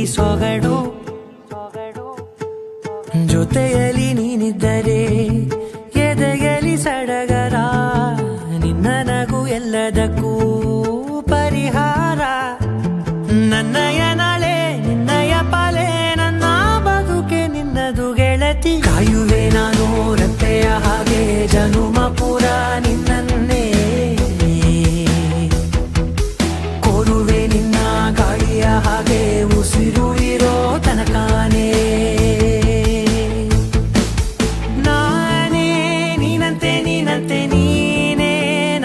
ಪ್ರೀತಿ ಸೊಗಡು ಜೊತೆಯಲ್ಲಿ ನೀನಿದ್ದರೆ ಎದೆಯಲ್ಲಿ ಸಡಗರ ನಿನ್ನ ನಗು ಎಲ್ಲದಕ್ಕೂ ಪರಿಹಾರ ನನ್ನಯ ನಾಳೆ ನಿನ್ನಯ ಪಾಲೆ ನನ್ನ ಬದುಕೆ ನಿನ್ನದು ಗೆಳತಿ ಕಾಯುವೆ ನಾನು ರತ್ತೆಯ ಹಾಗೆ ಜನುಮ ಪುರ ನಿನ್ನನ್ನೇ ಕೋರುವೆ ನಿನ್ನ ಗಾಳಿಯ ಹಾಗೆ ಉಸಿರು ಇರೋ ತನಕಾನೇ ನಾನೇ ನೀನಂತೆ ನೀನಂತೆ ನೀನೇ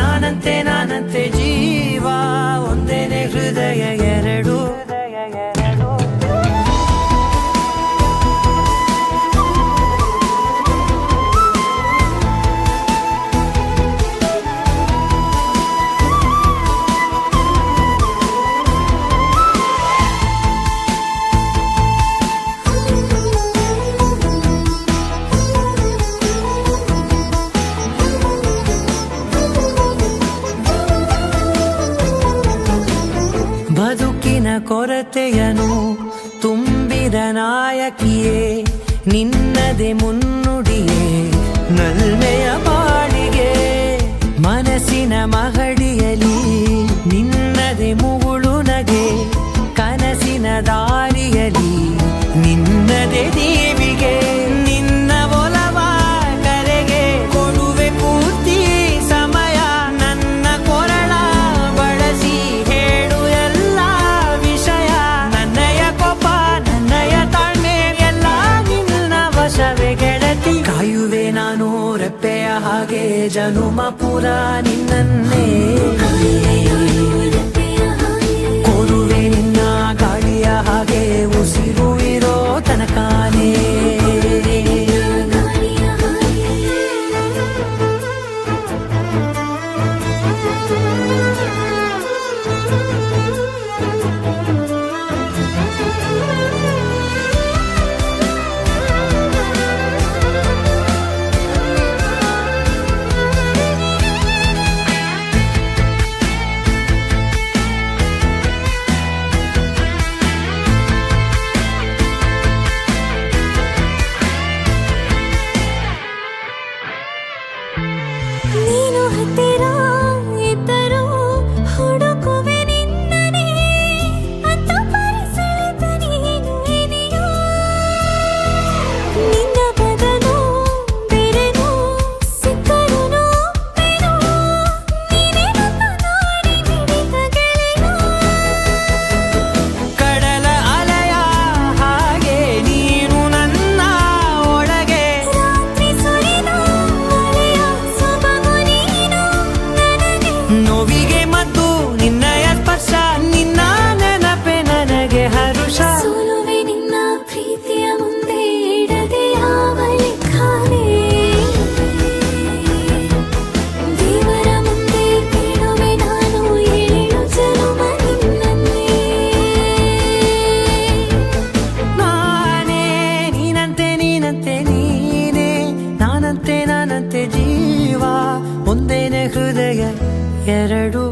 ನಾನಂತೆ ನಾನಂತೆ ಜೀವ ಒಂದೇನೆ ಹೃದಯ ಎರಡು ಬದುಕಿನ ಕೊರತೆಯನು ತುಂಬಿದ ನಾಯಕಿಯೇ ನಿನ್ನದೆ ಮುನ್ನುಡಿಯೇ ನಲ್ಮೆಯ ಬಾಳಿಗೆ ಮನಸ್ಸಿನ ಮಹಡಿಯಲಿ ನಿನ್ನದೆ ಮುಗುಳು ನಗೆ ಕನಸಿನ ದಾರಿಯಲಿ ನಿನ್ನದೆ ದೇವಿಗೆ ನಿನ್ನ ಒಲವ ಕರೆಗೆ ಕೊಡುವೆ ಪೂರ್ತಿ ಸಮಯ ನನ್ನ ಕೊರಳ ಬಳಸಿ ಹೇಳು ಎಲ್ಲ ವಿಷಯ ನನ್ನಯ ಕೋಪ ನನ್ನಯ ತಾಳ್ಮೆ ಎಲ್ಲ ನಿನ್ನ ವಶವೇ ಗೆಳತಿ ಕಾಯುವೆ ನಾನು ರೆಪ್ಪೆಯ ಹಾಗೆ ಜನುಮ ಪುರ ನಿನ್ನನ್ನೇ ಕೋರುವೆ ನಿನ್ನ ಗಾಳಿಯ ಹಾಗೆ ಉಸಿರು ಇರೋ ತನಕಾನೇ ನೀನು ಹತ್ತಿರ ಇದ್ದರೂ ಹುಡುಕುವೆ ನಿನ್ನನೇ ಅಂತ ಪರಿಸೆಳೆದ ನೀನು ಇದೆಯೋ ನಿನ್ನ ಬದಲು ಬೇರೆನೋ ಸಿಕ್ಕರೂ ನೋವೆನೋ ನೀನೇ ನನ್ನ ನಾಡಿ ಮಿಡಿದ ಗೆಳೆಯೋ ಕಡಲ ಅಲೆಯ ಹಾಗೆ ನೀನು ನನ್ನ ಒಳಗೆ ರಾತ್ರಿ ಸುರಿದ ಮಳೆಯ ಸೊಬಗು ನೀನು ನನಗೆ ನೋವಿಗೆ ಮದ್ದು ನಿನ್ನಯ ಸ್ಪರ್ಶ ನಿನ್ನ ನೆನಪೆ ನನಗೆ ಹರುಷ ಸೋಲುವೆ ನಿನ್ನ ಪ್ರೀತಿಯ ಮುಂದೆ ಇಡದೆ ಯಾವ ಲೆಕ್ಕನೇ ದೇವರ ಮುಂದೆ ಬೇಡುವೆ ನಾನು ಏಳು ಜನುಮ ನಿನ್ನನ್ನೇ ನಾನೇ ನೀನಂತೆ ನೀನಂತೆ ನೀನೇ ನಾನಂತೆ ನಾನಂತೆ ಜೀವ ಒಂದೇನೆ ಹೃದಯ ಎರಡು